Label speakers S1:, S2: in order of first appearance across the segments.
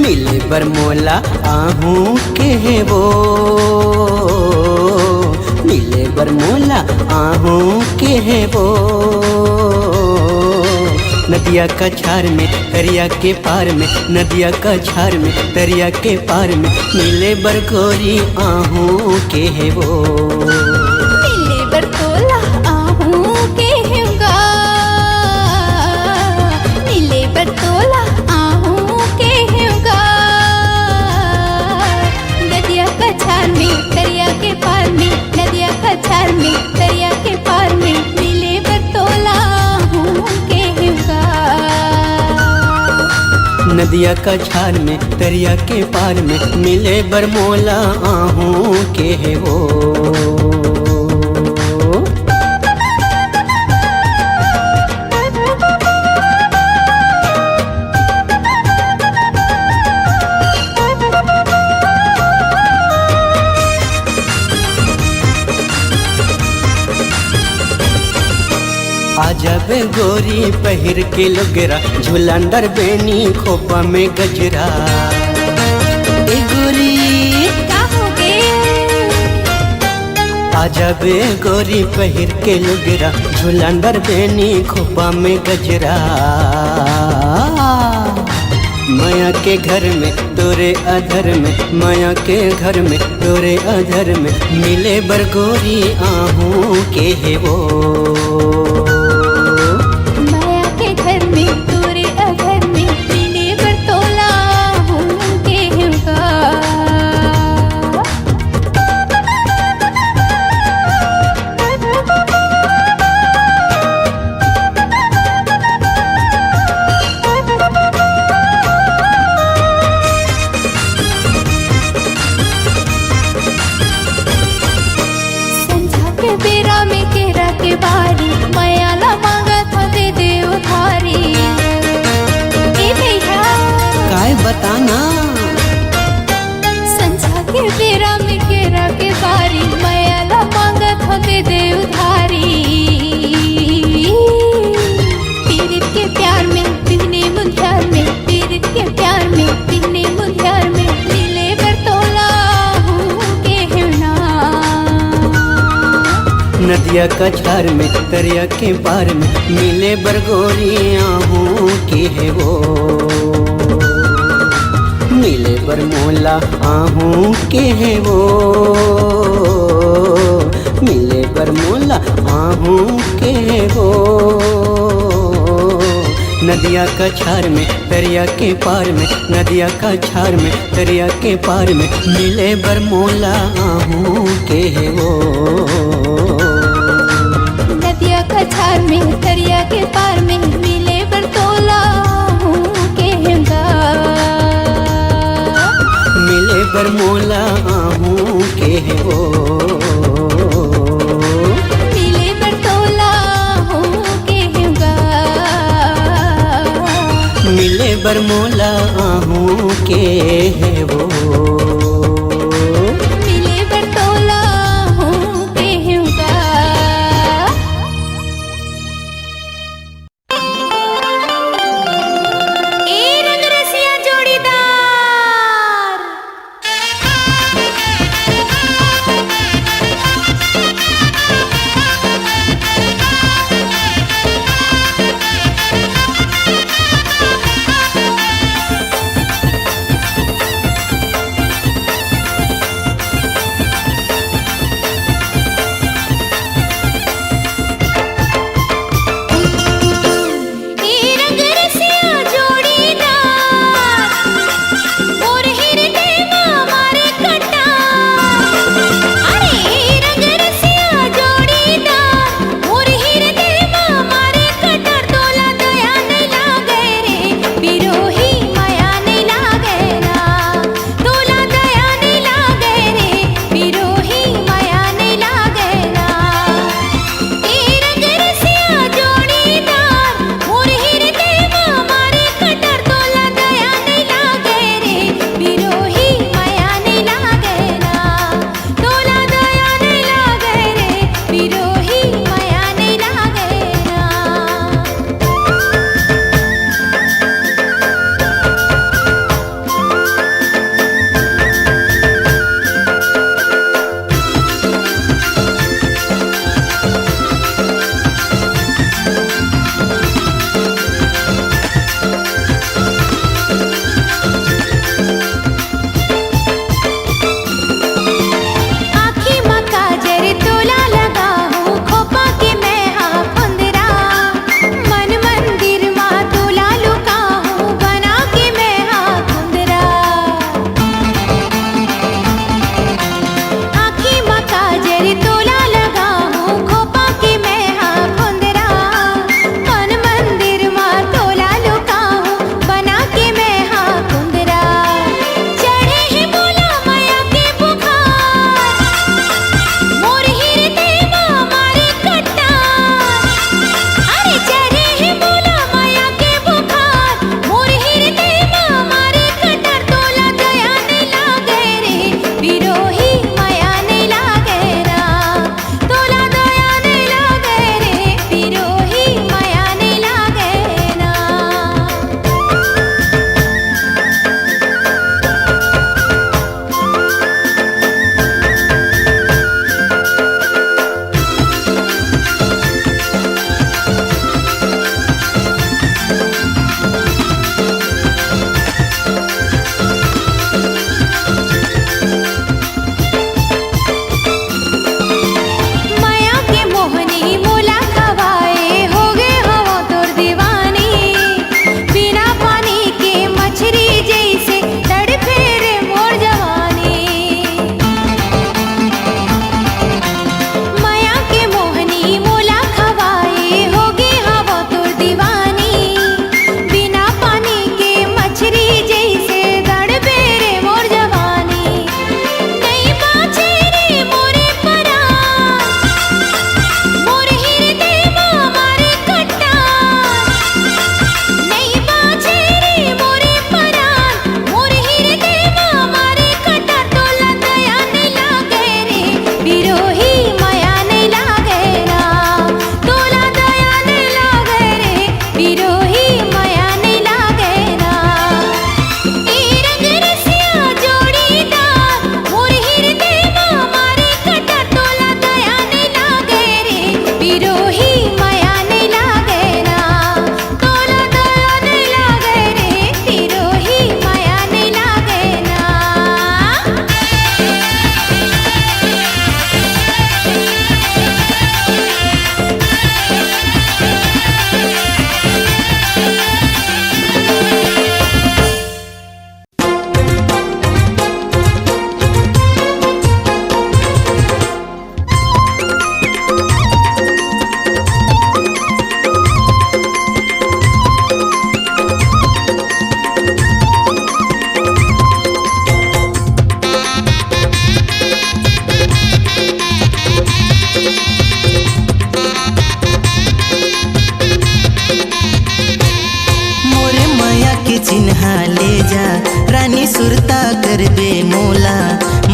S1: मिले बरमोला आहू के है वो, मिले बरमोला आहू के है वो। नदिया का छार में दरिया के पार में, नदिया का छार में दरिया के पार में, मिले बरगोरी आहू के है वो।
S2: मिले बरतोला आहू के होगा, मिले बरतोला आहू के होगा। नदिया का छार में दरिया के पार में, नदिया का छार में दरिया के पार में, मिले बरतोला आहू के होगा।
S1: नदिया का छार में दरिया के पार में, मिले बरमोला आहू के है वो। आजब गोरी पहिर के लुगरा, झुलंदर बेनी खोपा में गजरा। ए गोरी
S2: क्या हो गए?
S1: आजब गोरी पहिर के लुगरा, झुलंदर बेनी खोपा में गजरा। माया के घर में तोरे अधर में, माया के घर में तोरे अधर में, मिले बरगोरी आहू के है वो। बताना
S2: संझा के बेरा में केरा के बारी, मैला मांगत हो दे दे उधारी। पीरित के प्यार में पिघने मुंध्यार में, पीरित के प्यार में पिघने मुंध्यार में, मिले बरतोला आहू के होना।
S1: नदिया का छार में दरिया के पार में, मिले बरगोरी आहू के है वो। मिले बरमोला आहू के है वो, मिले बरमोला आहू के है वो। नदिया का छार में दरिया के पार में, नदिया का छार में दरिया के पार में, मिले बरमोला आहू के है वो।
S2: नदिया का छार में दरिया के पार में, मिले बरतोला आहू के होगा।
S1: मिले बरमोला आहू के है वो।
S2: मिले बरतोला आहू के होगा।
S1: मिले बरमोला आहू के है वो।
S2: मिले बरतोला आहू के होगा। ए रंग रसिया जोड़ीदार,
S3: चिन्हा ले जा रानी सुरता करबे मोला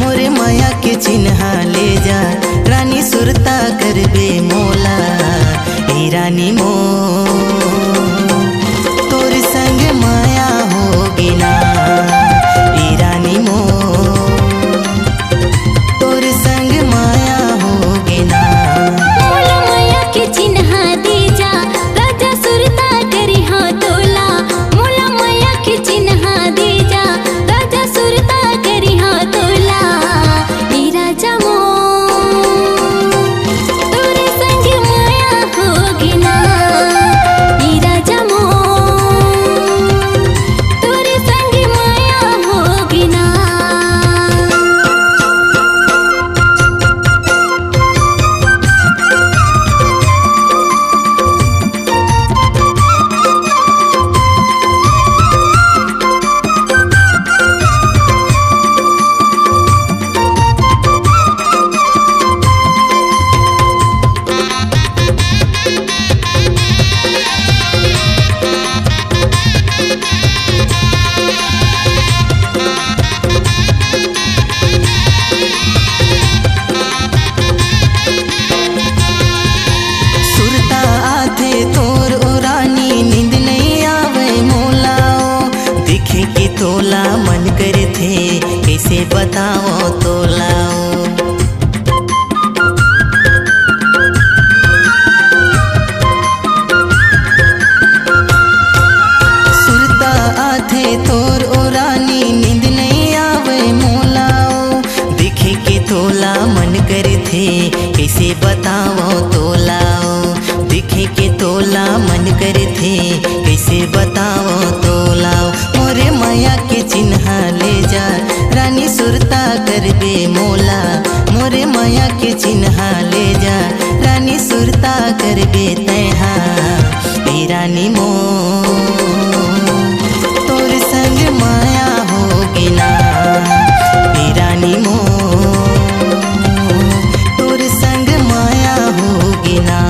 S3: मोरे माया के चिन्हा ले जा रानी सुरता करबे मोला ए रानी मो तोर संग माया होगी ना ए रानी मो तोर संग माया होगी ना
S2: मोला माया के चिन्हा दे जा राजा सुरता करी हाँ तोला मोला माया के चिन्हा दे जा राजा सुरता करी हाँ तोला ए राजा मो तोरे संग माया होगी ना ए राजा मो तोरे संग माया होगी ना।
S3: सुरता आथे तोर ओ रानी नींद नहीं आवे मोलाओ दिखे कि तोला मन करे थे कैसे बताओ तोलाओ सुरता आथे तोर ओ रानी नींद नहीं आवे मोलाओ दिखे कि तोला मन करे थे कैसे बताओ तोलाओ दिखे के तोला मन करे थे कैसे बताओ तोलाओ मोरे माया के चिन्हा ले जा रानी सुरता करबे मोला मोरे माया के चिन्हा ले जा रानी सुरता करबे तैहा ए रानी मो तोर संग माया होगी ना ए रानी मो तोर संग माया होगी ना।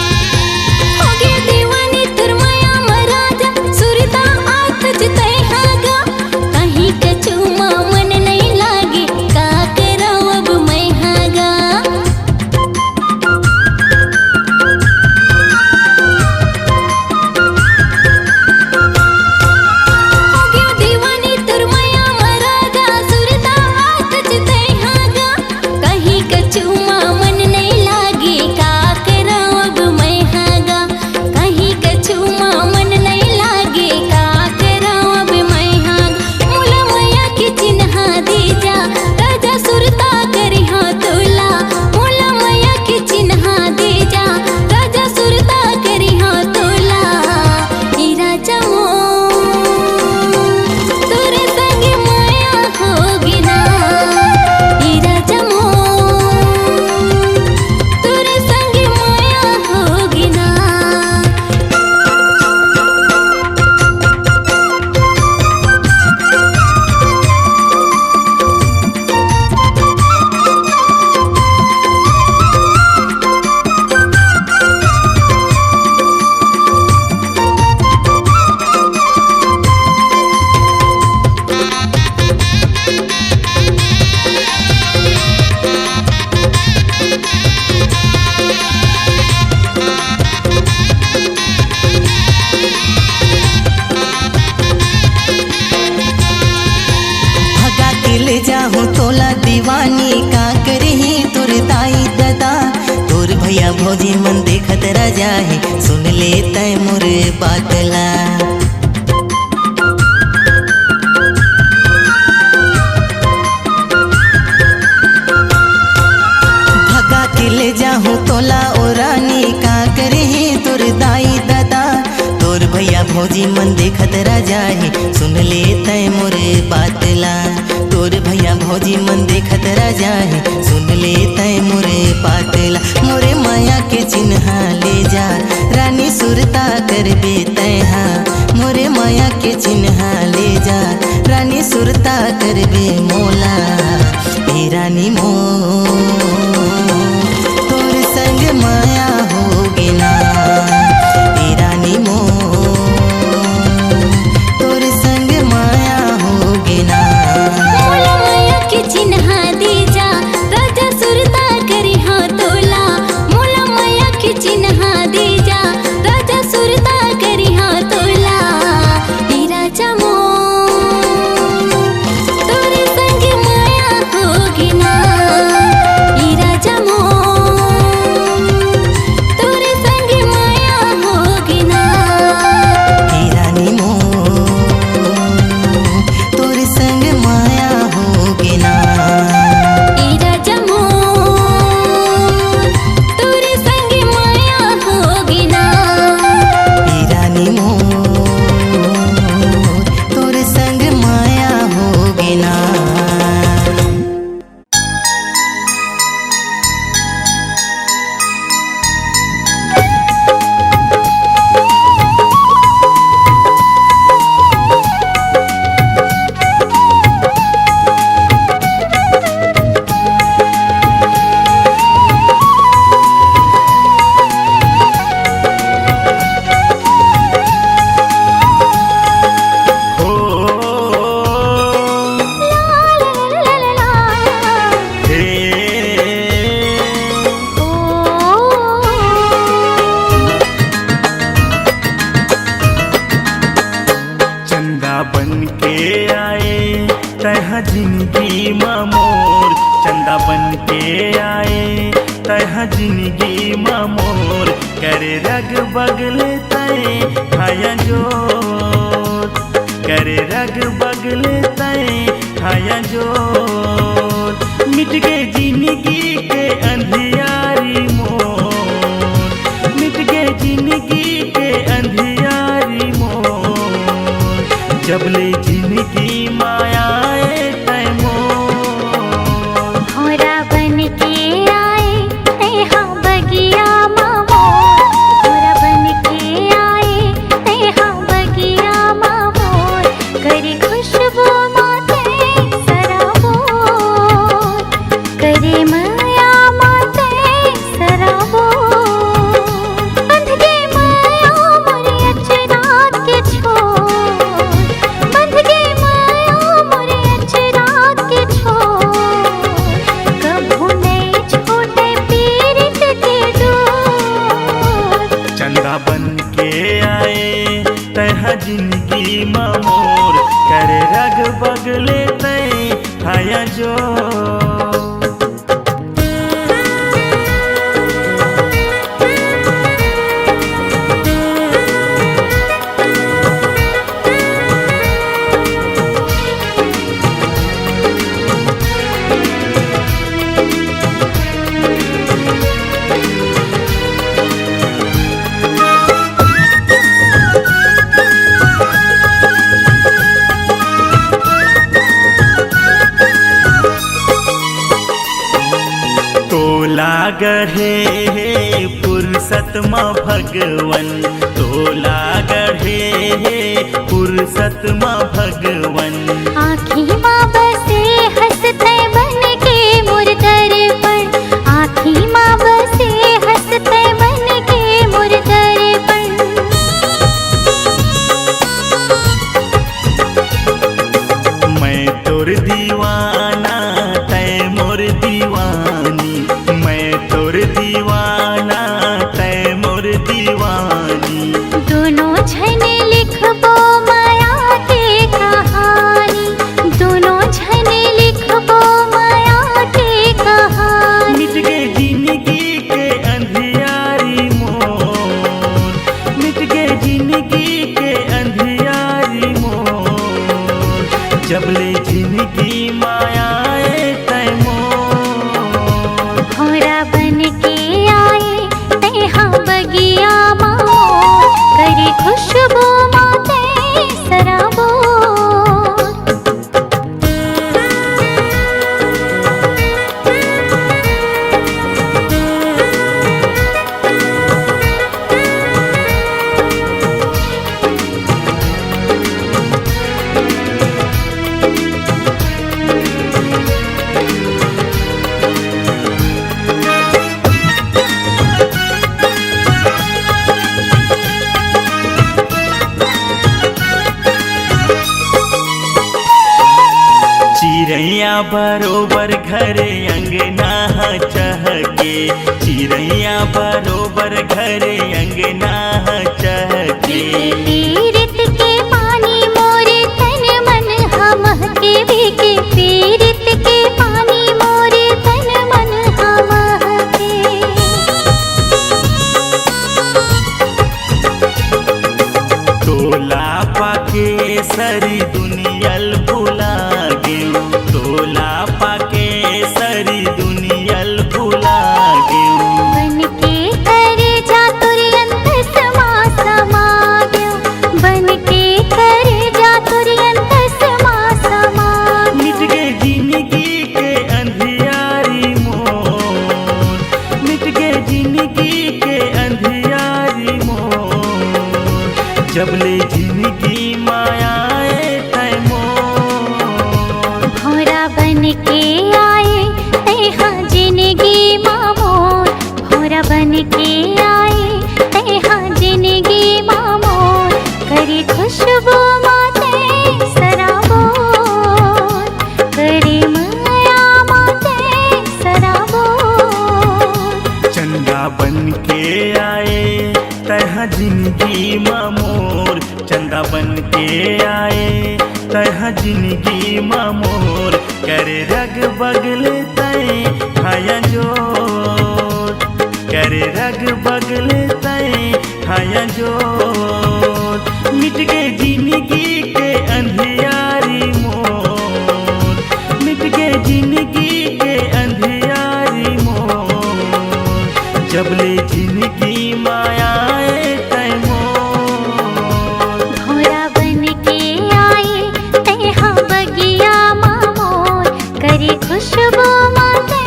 S2: होगे दीवानी तुर माया महाराजा सुरता आत जतै हागा कहीं कछु मन नहीं लागे का करो अब मैं हागा होगे दीवानी तुर माया महाराजा सुरता आत जतै हागा कहीं कछु मन नहीं लागे का करो अब मैं हागा कहीं कछु मन नहीं लागे का करो अब मैं हागा मोला माया के चिन्हा दे जा राजा सुरता करी हाँ तोला मोला माया के चिन्हा दे जा राजा सुरता करी हाँ तोला ए राजा मो तोरे संग माया होगी ना ए राजा मो तोरे संग माया होगी ना।
S3: भगा के ले जाहूँ तोला दीवानी का करही तोर दाई ददा तोर भैया भौजी मन देखत रह जाहे सुन ले तय मोर बातला भगा के ले जाहूँ तोला ओ रानी भौजी मन देखत रह जाए सुन ले तय मोरे बातला। तोर भैया भौजी मन देखत रह जाए सुन ले तय मोरे बातला। मोरे माया के चिन्ह ले जा रानी सुरता करबे तैहा। मोरे माया के चिन्ह ले जा रानी सुरता करबे मोला। ए रानी मो तोर संग माया होगे ना। ए रानी मो तोर संग माया होगे ना।
S2: मोला माया के चिन्ह दे जा राजा सुरता करी हाँ तोला। मोला माया के चिन्ह दे जा राजा सुरता करी हाँ तोला। ए राजा मो तोरे संग माया होगी ना। ए राजा मो तोरे संग माया होगी ना।
S3: ए रानी मो तोर संग माया होगे ना।
S2: ए राजा मो तोरे संग माया होगी ना।
S3: ए रानी मो तोर संग माया होगे ना।
S4: हो हे चंदा बन के आए तह जिंदगी मोर। चंदा बन के आए तह जिंदगी मोर। करे रग बगले तय खाया जोर। करे रग बगले तय खाया जोर। मिट गए जिंदगी के अंधियारी मोर। मिट गए जिंदगी के अंधियारी मोर। जबले जिंदगी मायाए तय मोर।
S2: भौरा बन के आए तेहा बगिया मामो। भौरा बन के आए तेहा बगिया मामो। करे खुशबू माते सराबोर। करे माया माते सराबोर। बंध गए माया मोरे अचरा के छोर। बंध गए माया मोरे अचरा के छोर। कभू नहीं छोटे पीरित के डोर।
S4: चंदा बन के आए तह जिंदगी मोर। करे रग बगले तय खाया जोर। तोला गढ़े फुर्सत माँ भगवन। तोला गढ़े फुर्सत माँ भगवन।
S2: आँखी माँ बसे हंसते बन के मोर दर्पण। आँखी माँ बसे हंसते बन के मोर दर्पण।
S4: मैं तोर दीवाना तय मोर दीवानी। मैं तोर दीवाना तय मोर दीवानी।
S2: दोनों झने लिखबो माया के कहानी। दोनों झने लिखबो माया के कहानी।
S4: मिट गए जिंदगी के अंधियारी मोर। मिट गए जिंदगी के अंधियारी मोर। जबले जिंदगी मायाए तय मोर।
S2: भौरा बन के आए
S4: बरोबर घरे अंगना चहके, चिड़ैया बरोबर घरे अंगना चहके।
S2: पीरित के पानी मोरे तन मन हम के भीगे, पीरित के पानी मोरे तन मन हम के।
S4: तोला पाके सरी दुनियल भुला गेऊ, तोला पाके सरी दुनियल भुला गेऊ।
S2: बन के करे जा तुरंत समा समा गयो, बन के करे जा तुरंत समा समा
S4: मिट गए जिंदगी के अंधियारी मोर, मिट गए जिंदगी के अंधियारी मोर। जबले जिंदगी मायाए तै मोर,
S2: भौरा बन के आए तेहा जिंदगी मामोर, भौरा बन के आए तेहा जिंदगी मामोर। करे खुशबू माते सराबोर, करे माया माते सराबोर।
S4: चंदा बन के आए तह जिंदगी मामोर, चंदा बन के आए तह जिंदगी मामोर। करे रग बगले तय हाया जोर, करे रग बगले तय हाया जोर। मिट गए जिंदगी के अंधियारी मोर, मिट गए जिंदगी के अंधियारी मोर। जबले जिंदगी मायाए तै मोर,
S2: भौरा बन के आए तेहा बगिया मामोर। करे खुशबू माते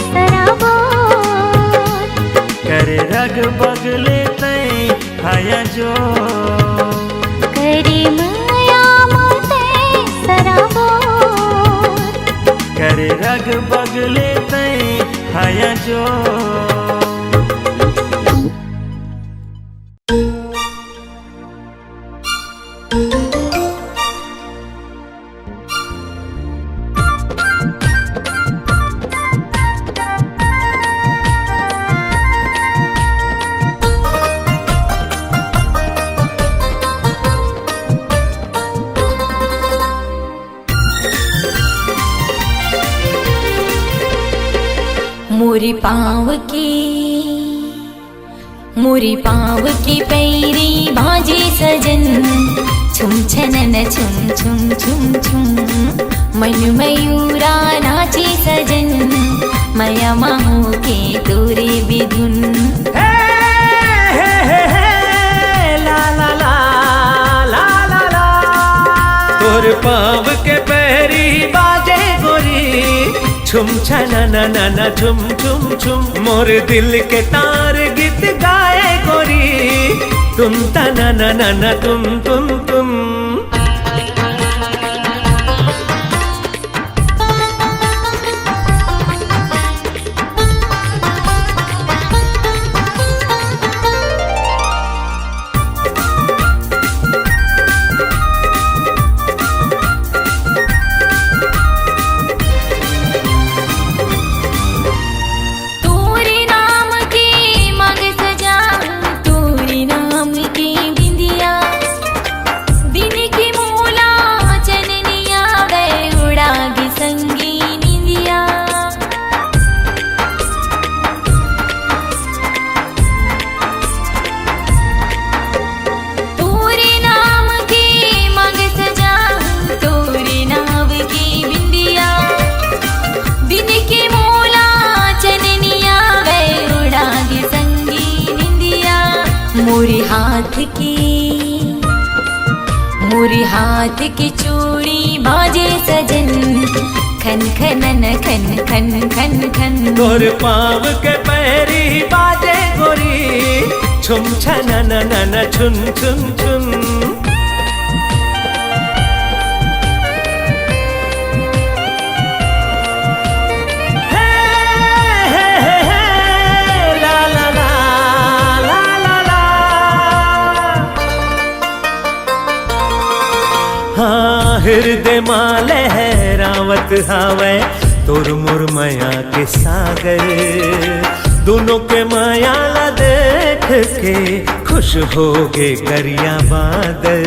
S2: सराबोर,
S4: करे रग बगले तय हाया जोर।
S2: करे माया माते सराबोर।
S4: करे रग बगले तय हाया जोर।
S2: मोरी पाँव की पैरी बाजे सजन, छुम छनन छुम छुम छुम छुम। मन मयूरा नाचे सजन, मया माहो के तोरे बिधुन।
S1: ला ला ला ला ला ला, तोर पाँव के पैरी बाजे गोरी, छुम छना ना ना ना छुम छुम छुम। मोर दिल के तार गीत गाए गोरी, तुम तना ना ना ना तुम तुम तुम।
S2: मोरी हाथ की चूड़ी बाजे सजन, खन खनन खन खन खन खन।
S1: तोर पाँव के पैरी बाजे गोरी, छुम छना ना ना ना छुन छुन छुन। हृदय माँ लहराव लहरावत हावे तोर मोर माया के सागर। दोनों के माया ला देख के खुश हो गे करिया बादल।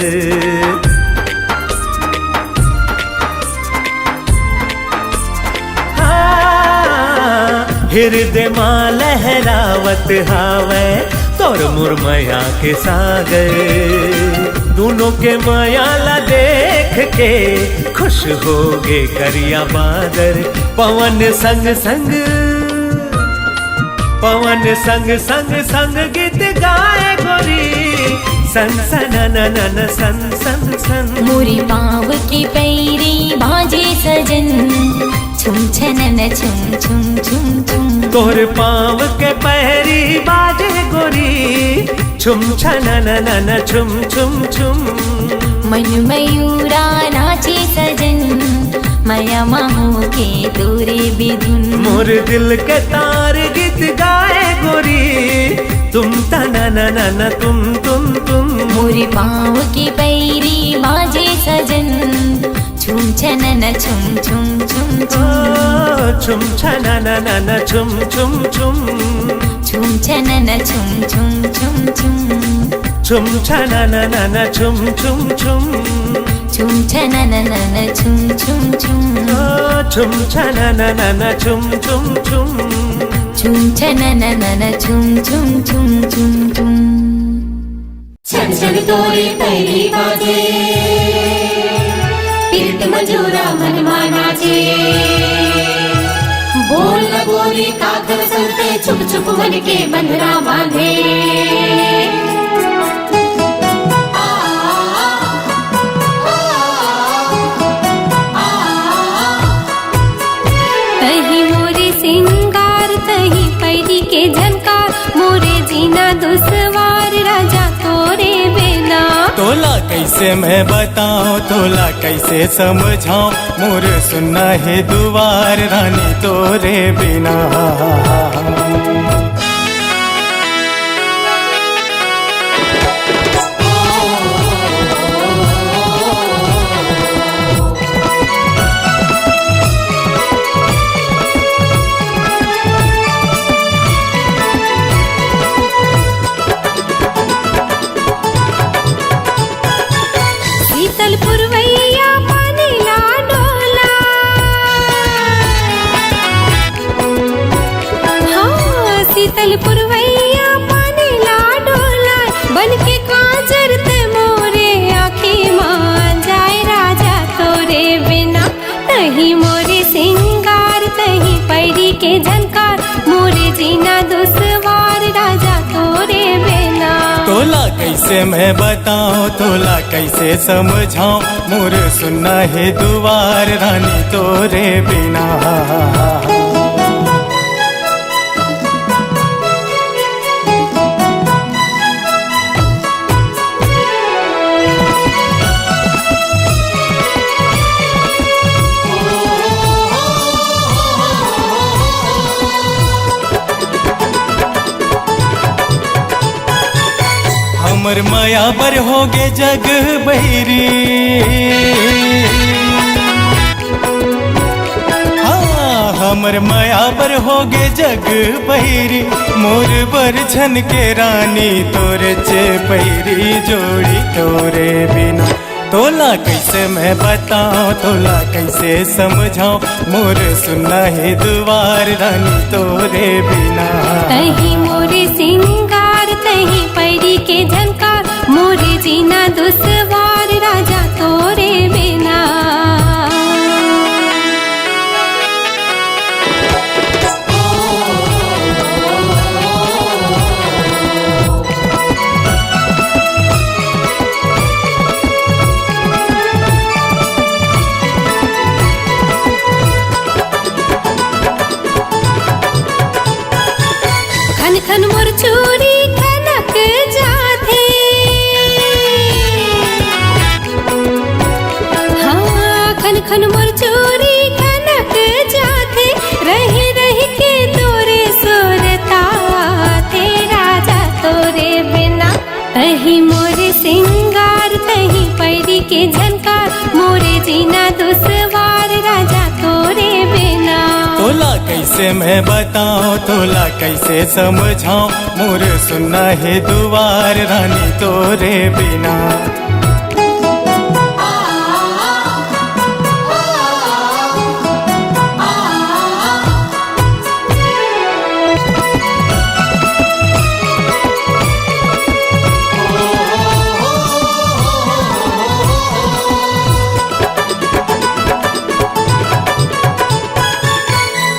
S1: हृदय माँ लहरावत हावे तोर मोर माया के सागर। दोनों के माया ला देख के खुश हो गे करिया बादर। पवन संग संग पवन संग संग संग गीत गाए गोरी सन सन नन सन सन सन।
S2: मोरी पाँव की पैरी बाजे सजन छुम छनन छुम छुम छुम छुम।
S1: तोर पाँव के पैरी बाजे गोरी छुम छनन नन छुम छुम छुम।
S2: मन मयूरा नाचे सजन माया माहो के तोरे बिधुन।
S1: मोर दिल के तार गीत गाए गोरी तुम तना न तुम तुम तुम।
S2: मोरी पाँव की पैरी बाजे सजन छुम छनन छुम छुम छुम छुम।
S1: छुम छनन न छुम छुम छुम।
S2: छुम छनन छुम छुम छुम छुम।
S1: छुम छनन न छुम छुम छुम।
S2: छुम छनन छुम छुम छुम।
S1: छुम छनन न छुम छुम छुम।
S2: छुम छनन छुम छुम छुम छुम छुम।
S5: छन छन तोरे पैरी बाजे पीत मजूरा मन नाचे। बोल न गोरी काकर संते छुप छुप मन के बंधना बांधे।
S2: तही मोरे सिंगार तही पैरी के झनकार मोरे जीना दुसवार राजा तोरे बिना।
S4: तोला कैसे मैं बताऊं तोला कैसे समझाऊं मोर सुनना है दुआर रानी तोरे बिना।
S2: शीतल पुरवैया पानी ला डोला। हाँ शीतल पुरवैया पानी ला डोला। बन के काजर ते मोरे आँखी मान जाए राजा तोरे बिना। तही मोरे सिंगार तही पैरी के झनकार मोरे जीना दुसवार राजा तोरे बिना।
S4: तोला कैसे मैं बताऊं तोला कैसे समझाऊं मोर सुनना है दुआर रानी तोरे बिना। हमर माया बर होगे जग बहिरी। हाँ हमर माया बर होगे जग बहिरी। मोर बर छन के रानी तोरे चे पैरी जोड़ी तोरे बिना। तोला कैसे मैं बताऊं तोला कैसे समझाऊं मोर सुनना है दुआर रानी तोरे बिना।
S2: तही मोरे सिंगार तही पैरी के झनकार मोरे जीना दुसवार राजा तोरे बिना। खन खन मोर चूड़ी खनक जाथे। हाँ खन खन मोर चूड़ी खनक जाथे। रही रही के तोरे सुरता थे राजा तोरे बिना। तही मोरे सिंगार तही पैरी के झनकार मोरे जीना दुसवार राजा
S4: कैसे मैं बताऊं तोला कैसे समझाऊं मोर सुनना है दुआर रानी तोरे बिना।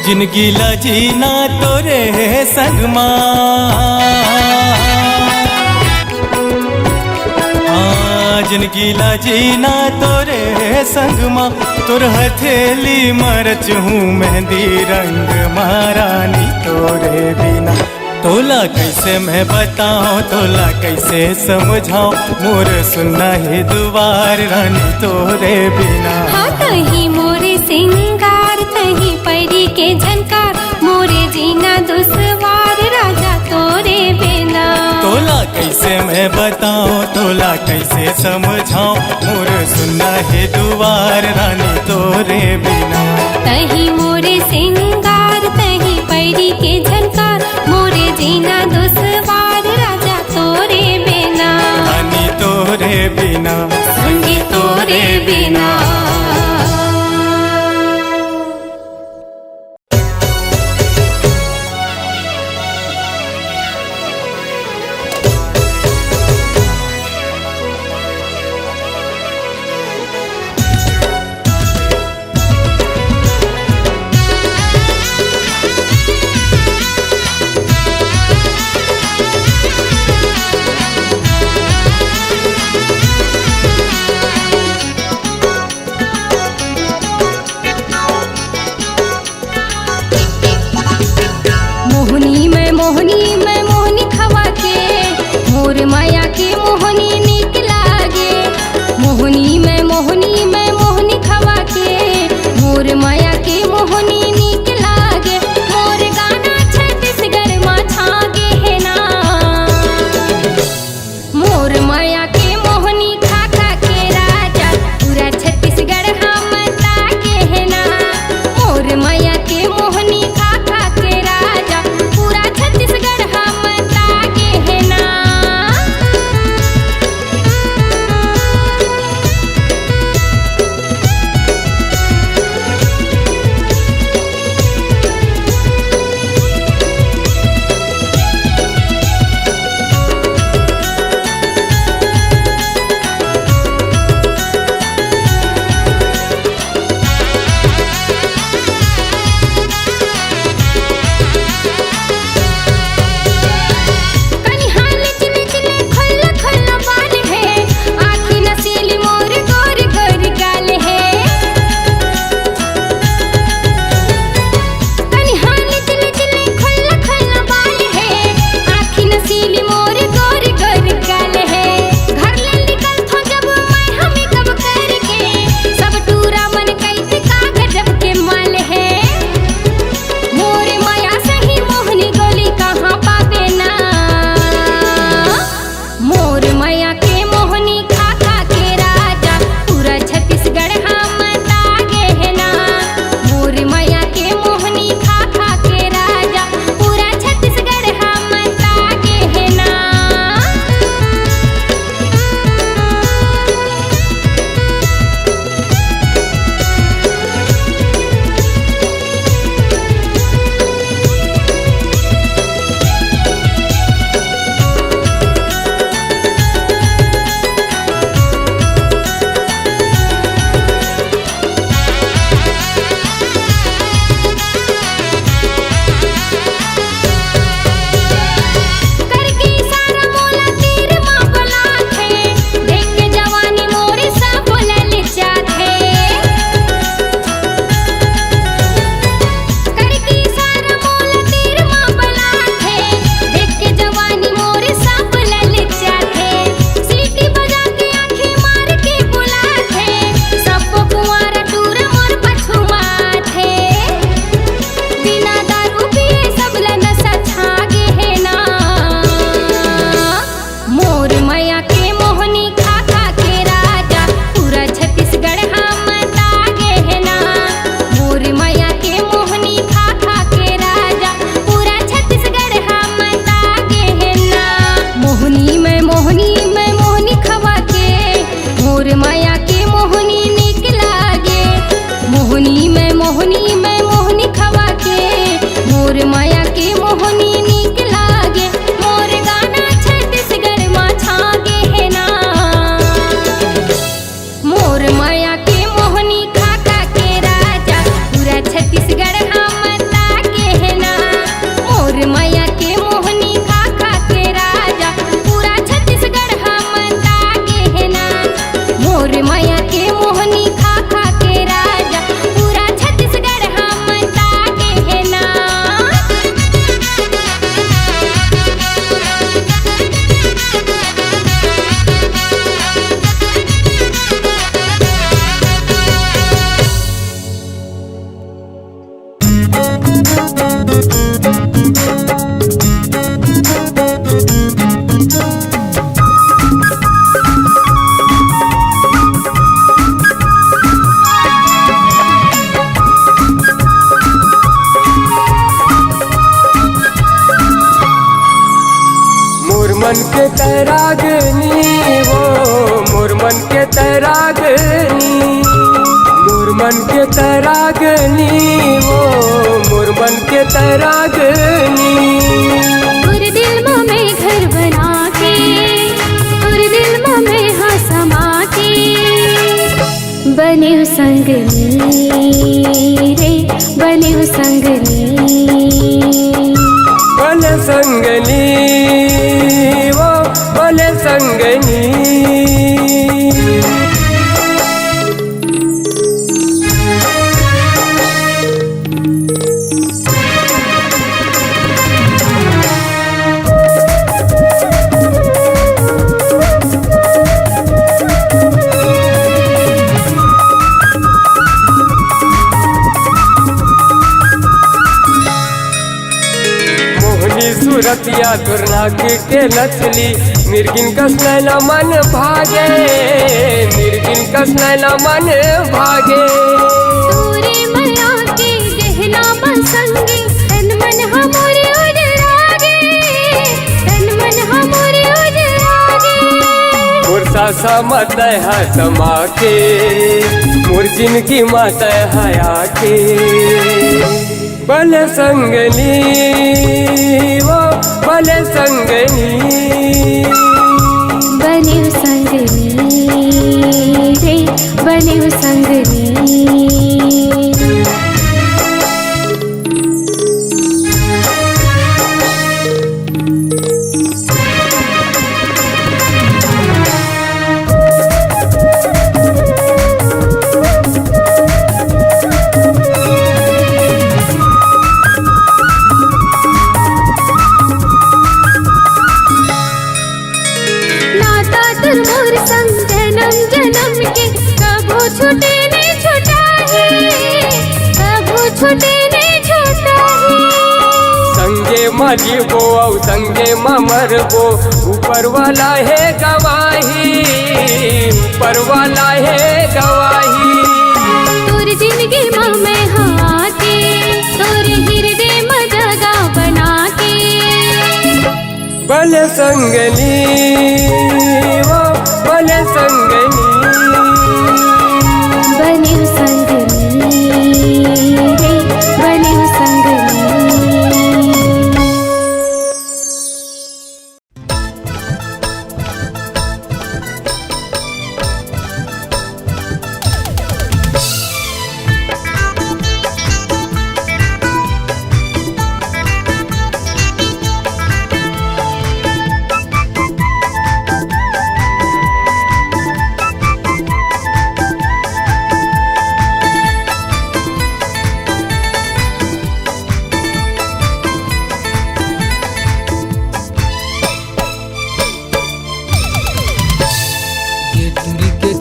S4: जिंदगी ला जीना तोरे संग जिंदगी ला जीना तोरे संग तोर हथेली मरच हूँ मेहंदी रंग महारानी तोरे बिना। तोला कैसे मैं बताऊं तोला कैसे समझाऊं मोर सुनना है दुआर रानी तोरे बिना।
S2: हाँ तही मोरे सिंगार तही परी के झनकार मोरे जीना दुश्वार राजा तोरे बिना।
S4: तोला कैसे मैं बताऊं तोला कैसे समझाऊं मोर सुनना है दुआर रानी तोरे बिना।
S2: तही मोरे सिंगार तही परी के झनकार मोरे जीना दुश्वार राजा तोरे बिना।
S4: रानी तोरे बिना
S2: संगी तोरे बिना।
S6: मन के तैरागनी वो मोर मन के तैरागनी, मोर मन के तैरागनी वो मोर मन के तैरागनी।
S2: तोर दिल में मैं घर बना के, तोर दिल में मैं हाँ समा के, बने संगनी रे बने संगनी,
S6: बने संगनी वो बने संगनी। सूरतिया दुर्नाक के नचली, मिर्गिन कस नैना मन भागे, मिर्गिन कस नैना मन भागे।
S2: तोरे माया के गहना बसंगे, तन मन हमरे उजरागे, तन मन हमरे उजरागे।
S6: मुर्सा सा मत है समा के, मुर जिनकी मत है आके, बने संगनी वो बने संगनी,
S2: बने संगनी रे बने संगनी। छूटे नहीं छूटा है, कबू छूटे नहीं छूटा है।
S6: संगे मरबो और संगे मरबो, ऊपर वाला है गवाही, ऊपर वाला है गवाही।
S2: तोर जिंदगी में मैं हाँ के, तोर हृदय में जगह बना के,
S6: बने संगनी वो बने संगनी,
S2: बने संगनी रे बने संगनी।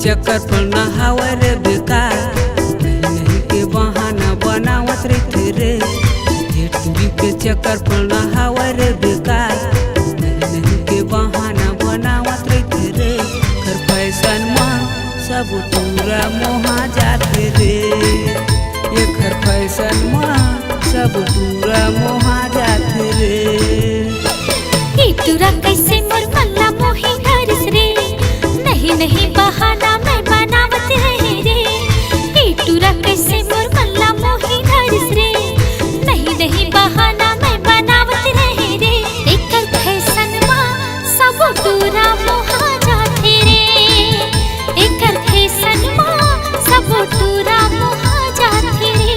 S7: चक्कर पर नहावर बेकार, नहीं के बहाना बनावत रहते रे। जेठवी के चक्कर पर नहावर बेकार, नहीं के बहाना बनावत रहते रे। कर फैशन माँ सब पूरा मोहा जाते रे, ये कर फैशन माँ सब पूरा मोहा जाते रे।
S2: तुरा कैसे मोर मल्ला मोही हरस रे, नहीं नहीं बहाना मैं बनावत रहे रे। तुरा कैसे मोर मल्ला मोही हरस रे, नहीं नहीं बहाना मैं बनावत रहे रे। एकर फैशन माँ सब पूरा मोहा जाते रे, एकर फैशन माँ सब पूरा मोहा जाते रे।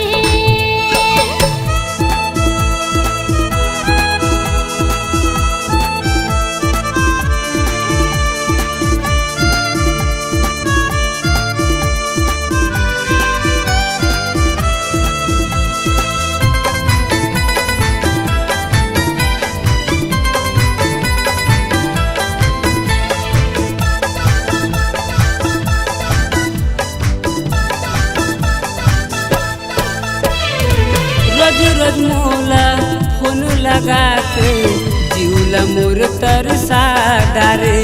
S7: रोज मोला फोन लगा के जीवला मोर तरसा डारे।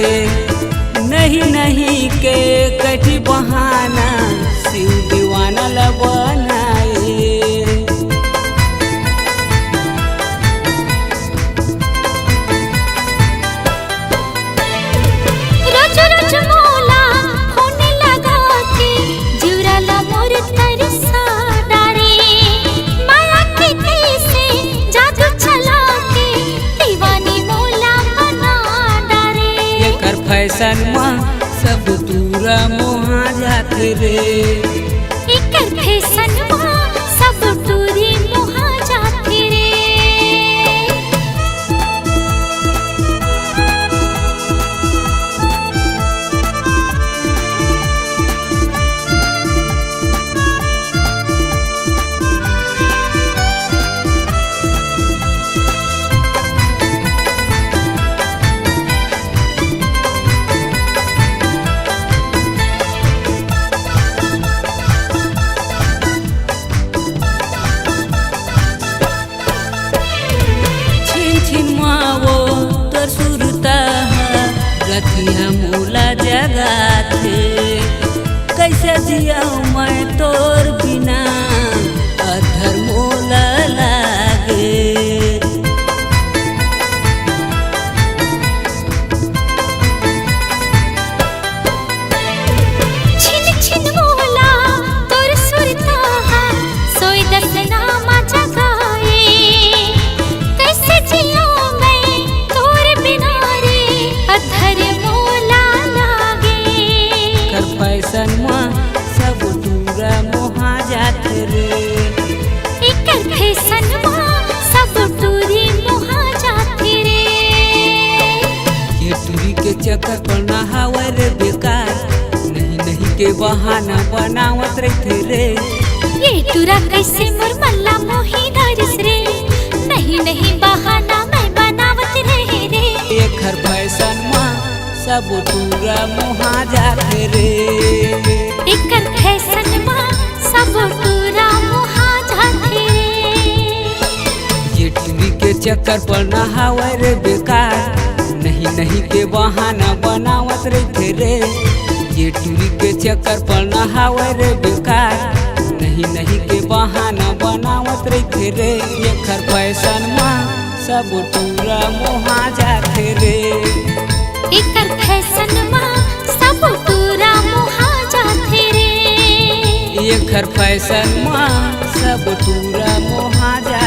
S7: नहीं नहीं के कटी बहाना शिव दीवाना ला बनाए। फैशन में सब दूरा मोहा जात रे।
S2: एकर फैशन में सब दूरी मोहा जाते रे।
S7: रथिया मूला जगात कैसे जिया मैं तोर बिना अधर मोला लागे।
S2: छिन छिन मोला तोर सुरता सोई दर्शना मा जगाए। कैसे जिया मैं तोर बिना रे अधर मोला लागे।
S7: कर फैशन में सब दूरा मोहा जात रे।
S2: एकर फैशन में सब दूरी मोहा जाते रे।
S7: ये दूरी के चक्कर पर ना हावे रे बेकार, नहीं नहीं के बहाना बनावत रहते रे।
S2: ये टूरा कैसे मोर मल्ला मोही धरस रे। नहीं नहीं बहाना मैं बनावत रहे रे।
S7: एकर फैशन में सब दूरा मोहा जाते रे।
S2: एकर फैशन में सब दूरा मोहा जाते रे।
S7: ये टीवी के चक्कर पर ना हावे रे बेकार, नहीं नहीं के बहाना बनावत रहते रे। ये टीवी के चक्कर पर ना हावे रे बेकार, नहीं नहीं के बहाना बनावत रहते रे। एकर फैशन में सब दूरा मोहा जाते रे।
S2: एकर फैशन में सब दूरा मोहा जाते रे।
S7: एकर फैशन में सब दूरा मोहा जाते